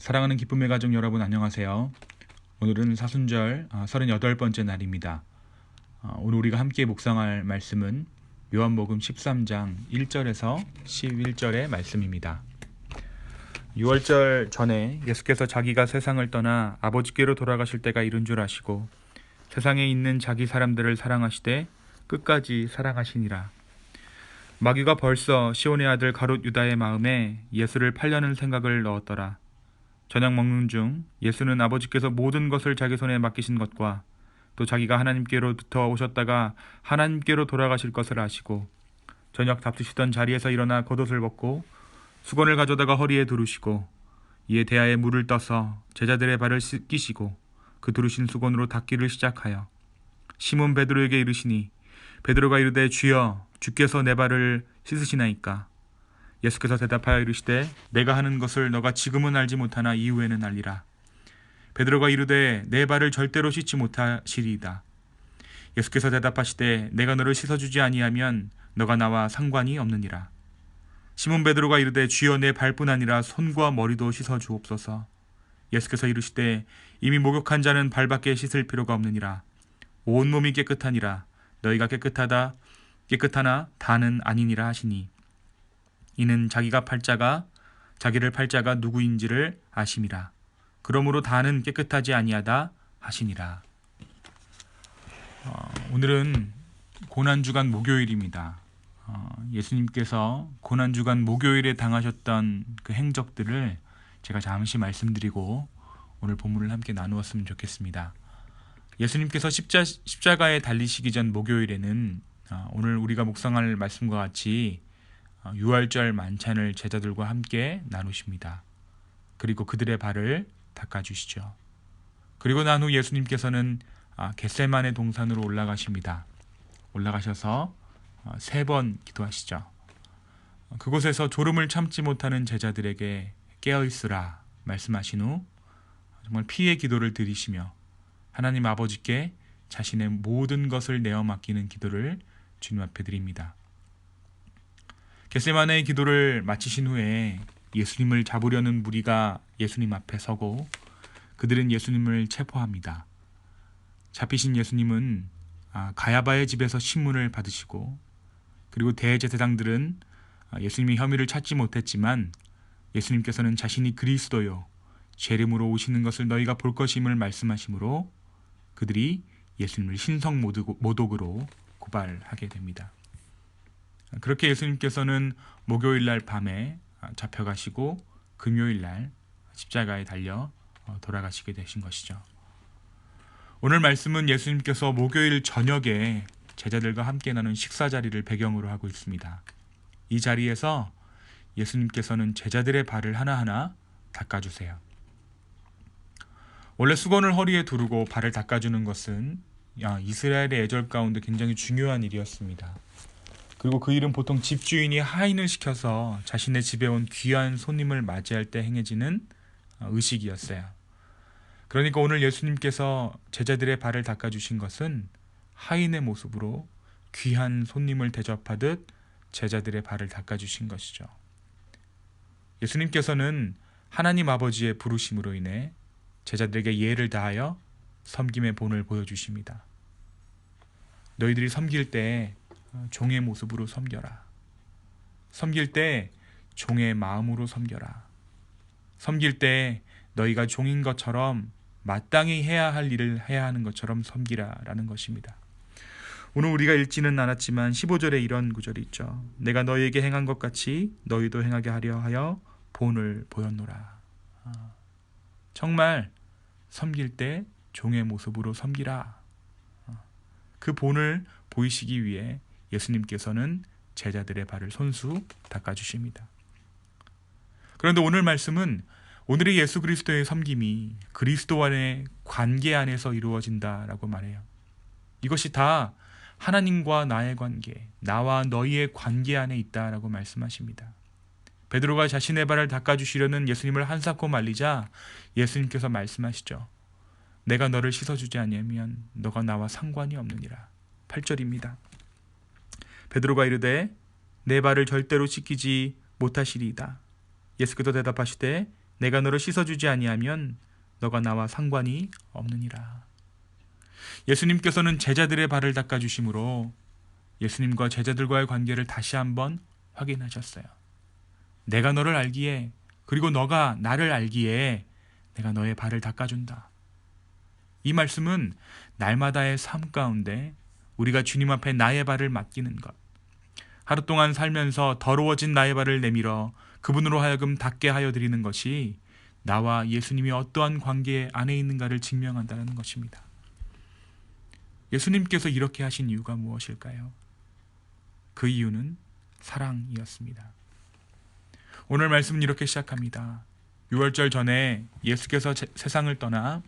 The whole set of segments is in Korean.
사랑하는 기쁨의 가족 여러분 안녕하세요. 오늘은 사순절 38번째 날입니다. 오늘 우리가 함께 묵상할 말씀은 요한복음 13장 1절에서 11절의 말씀입니다. 6월절 전에 예수께서 자기가 세상을 떠나 아버지께로 돌아가실 때가 이른 줄 아시고 세상에 있는 자기 사람들을 사랑하시되 끝까지 사랑하시니라. 마귀가 벌써 시온의 아들 가롯 유다의 마음에 예수를 팔려는 생각을 넣었더라. 저녁 먹는 중 예수는 아버지께서 모든 것을 자기 손에 맡기신 것과 또 자기가 하나님께로부터 오셨다가 하나님께로 돌아가실 것을 아시고 저녁 잡수시던 자리에서 일어나 겉옷을 벗고 수건을 가져다가 허리에 두르시고 이에 대야에 물을 떠서 제자들의 발을 씻기시고 그 두르신 수건으로 닦기를 시작하여 시몬 베드로에게 이르시니 베드로가 이르되 주여 주께서 내 발을 씻으시나이까. 예수께서 대답하여 이르시되 내가 하는 것을 너가 지금은 알지 못하나 이후에는 알리라. 베드로가 이르되 내 발을 절대로 씻지 못하시리이다. 예수께서 대답하시되 내가 너를 씻어주지 아니하면 너가 나와 상관이 없느니라. 시몬 베드로가 이르되 주여 내 발뿐 아니라 손과 머리도 씻어주옵소서. 예수께서 이르시되 이미 목욕한 자는 발밖에 씻을 필요가 없느니라. 온몸이 깨끗하니라. 너희가 깨끗하나 다는 아니니라 하시니 이는 자기를 팔자가 누구인지를 아심이라. 그러므로 다는 깨끗하지 아니하다 하시니라. 오늘은 고난주간 목요일입니다. 예수님께서 고난주간 목요일에 당하셨던 그 행적들을 제가 잠시 말씀드리고 오늘 본문을 함께 나누었으면 좋겠습니다. 예수님께서 십자가에 달리시기 전 목요일에는 오늘 우리가 묵상할 말씀과 같이 유월절 만찬을 제자들과 함께 나누십니다. 그리고 그들의 발을 닦아주시죠. 그리고 난 후 예수님께서는 겟세마네 동산으로 올라가십니다. 올라가셔서 3번 기도하시죠. 그곳에서 졸음을 참지 못하는 제자들에게 깨어있으라 말씀하신 후 정말 피의 기도를 드리시며 하나님 아버지께 자신의 모든 것을 내어 맡기는 기도를 주님 앞에 드립니다. 겟세마네의 기도를 마치신 후에 예수님을 잡으려는 무리가 예수님 앞에 서고 그들은 예수님을 체포합니다. 잡히신 예수님은 가야바의 집에서 신문을 받으시고 그리고 대제사장들은 예수님의 혐의를 찾지 못했지만 예수님께서는 자신이 그리스도요 재림으로 오시는 것을 너희가 볼 것임을 말씀하시므로 그들이 예수님을 신성모독으로 고발하게 됩니다. 그렇게 예수님께서는 목요일날 밤에 잡혀가시고 금요일날 십자가에 달려 돌아가시게 되신 것이죠. 오늘 말씀은 예수님께서 목요일 저녁에 제자들과 함께 나눈 식사 자리를 배경으로 하고 있습니다. 이 자리에서 예수님께서는 제자들의 발을 하나하나 닦아주세요. 원래 수건을 허리에 두르고 발을 닦아주는 것은 이스라엘의 예절 가운데 굉장히 중요한 일이었습니다. 그리고 그 일은 보통 집주인이 하인을 시켜서 자신의 집에 온 귀한 손님을 맞이할 때 행해지는 의식이었어요. 그러니까 오늘 예수님께서 제자들의 발을 닦아주신 것은 하인의 모습으로 귀한 손님을 대접하듯 제자들의 발을 닦아주신 것이죠. 예수님께서는 하나님 아버지의 부르심으로 인해 제자들에게 예를 다하여 섬김의 본을 보여주십니다. 너희들이 섬길 때 종의 모습으로 섬겨라. 섬길 때 종의 마음으로 섬겨라. 섬길 때 너희가 종인 것처럼 마땅히 해야 할 일을 해야 하는 것처럼 섬기라라는 것입니다. 오늘 우리가 읽지는 않았지만 15절에 이런 구절이 있죠. 내가 너희에게 행한 것 같이 너희도 행하게 하려 하여 본을 보였노라. 정말 섬길 때 종의 모습으로 섬기라. 그 본을 보이시기 위해 예수님께서는 제자들의 발을 손수 닦아주십니다. 그런데 오늘 말씀은 오늘의 예수 그리스도의 섬김이 그리스도와의 관계 안에서 이루어진다라고 말해요. 이것이 다 하나님과 나의 관계, 나와 너희의 관계 안에 있다라고 말씀하십니다. 베드로가 자신의 발을 닦아주시려는 예수님을 한사코 말리자 예수님께서 말씀하시죠. 내가 너를 씻어주지 아니하면 너가 나와 상관이 없느니라. 8절입니다. 베드로가 이르되 내 발을 절대로 씻기지 못하시리이다. 예수께서 대답하시되 내가 너를 씻어주지 아니하면 너가 나와 상관이 없느니라. 예수님께서는 제자들의 발을 닦아주심으로 예수님과 제자들과의 관계를 다시 한번 확인하셨어요. 내가 너를 알기에, 그리고 너가 나를 알기에 내가 너의 발을 닦아준다. 이 말씀은 날마다의 삶 가운데 우리가 주님 앞에 나의 발을 맡기는 것, 하루 동안 살면서 더러워진 나의 발을 내밀어 그분으로 하여금 닦게 하여 드리는 것이 나와 예수님이 어떠한 관계 안에 있는가를 증명한다는 것입니다. 예수님께서 이렇게 하신 이유가 무엇일까요? 그 이유는 사랑이었습니다. 오늘 말씀은 이렇게 시작합니다. 유월절 전에 예수께서 세상을 떠나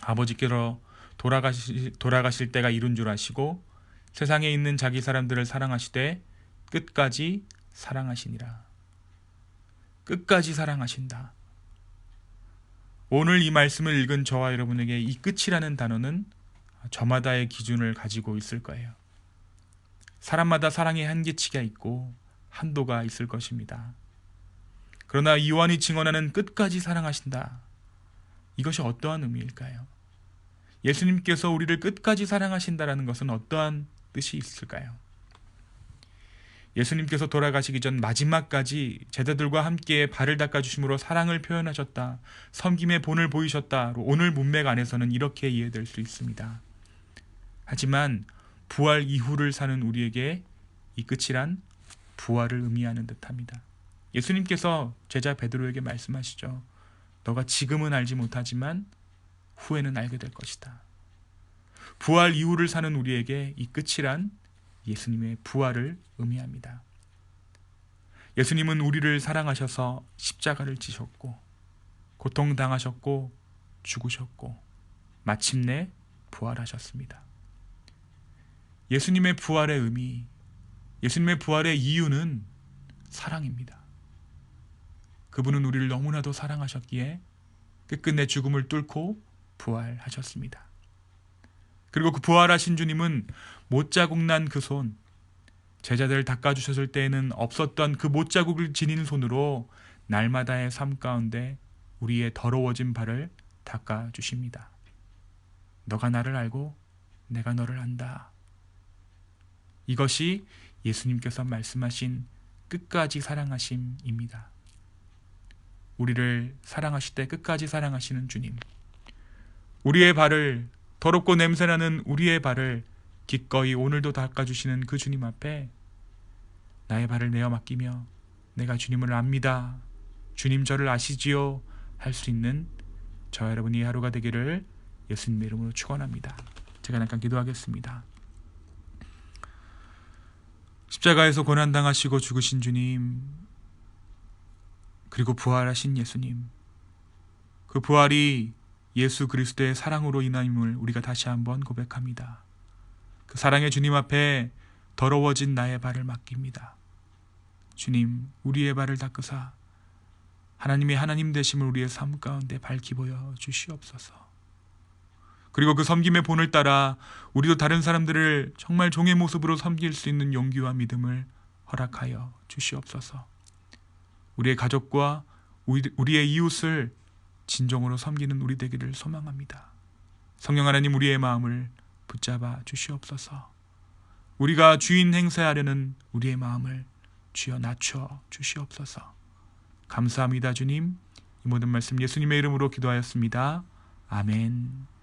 아버지께로 돌아가실 때가 이룬 줄 아시고 세상에 있는 자기 사람들을 사랑하시되 끝까지 사랑하시니라. 끝까지 사랑하신다. 오늘 이 말씀을 읽은 저와 여러분에게 이 끝이라는 단어는 저마다의 기준을 가지고 있을 거예요. 사람마다 사랑의 한계치가 있고 한도가 있을 것입니다. 그러나 요한이 증언하는 끝까지 사랑하신다. 이것이 어떠한 의미일까요? 예수님께서 우리를 끝까지 사랑하신다라는 것은 어떠한 뜻이 있을까요? 예수님께서 돌아가시기 전 마지막까지 제자들과 함께 발을 닦아주심으로 사랑을 표현하셨다. 섬김의 본을 보이셨다. 오늘 문맥 안에서는 이렇게 이해될 수 있습니다. 하지만 부활 이후를 사는 우리에게 이 끝이란 부활을 의미하는 듯합니다. 예수님께서 제자 베드로에게 말씀하시죠. 너가 지금은 알지 못하지만 후에는 알게 될 것이다. 부활 이후를 사는 우리에게 이 끝이란 예수님의 부활을 의미합니다. 예수님은 우리를 사랑하셔서 십자가를 지셨고 고통당하셨고 죽으셨고 마침내 부활하셨습니다. 예수님의 부활의 의미, 예수님의 부활의 이유는 사랑입니다. 그분은 우리를 너무나도 사랑하셨기에 끝끝내 죽음을 뚫고 부활하셨습니다. 그리고 그 부활하신 주님은 못자국 난 그 손, 제자들을 닦아주셨을 때에는 없었던 그 못자국을 지닌 손으로 날마다의 삶 가운데 우리의 더러워진 발을 닦아주십니다. 너가 나를 알고 내가 너를 안다. 이것이 예수님께서 말씀하신 끝까지 사랑하심입니다. 우리를 사랑하실 때 끝까지 사랑하시는 주님, 우리의 발을, 더럽고 냄새나는 우리의 발을 기꺼이 오늘도 닦아주시는 그 주님 앞에 나의 발을 내어 맡기며 내가 주님을 압니다, 주님 저를 아시지요 할 수 있는 저와 여러분이 하루가 되기를 예수님의 이름으로 축원합니다. 제가 잠깐 기도하겠습니다. 십자가에서 고난당하시고 죽으신 주님, 그리고 부활하신 예수님, 그 부활이 예수 그리스도의 사랑으로 인함을 우리가 다시 한번 고백합니다. 그 사랑의 주님 앞에 더러워진 나의 발을 맡깁니다. 주님, 우리의 발을 닦으사 하나님의 하나님 되심을 우리의 삶 가운데 밝히 보여 주시옵소서. 그리고 그 섬김의 본을 따라 우리도 다른 사람들을 정말 종의 모습으로 섬길 수 있는 용기와 믿음을 허락하여 주시옵소서. 우리의 가족과 우리의 이웃을 진정으로 섬기는 우리 되기를 소망합니다. 성령 하나님, 우리의 마음을 붙잡아 주시옵소서. 우리가 주인 행세하려는 우리의 마음을 주여 낮춰 주시옵소서. 감사합니다. 주님, 이 모든 말씀 예수님의 이름으로 기도하였습니다. 아멘.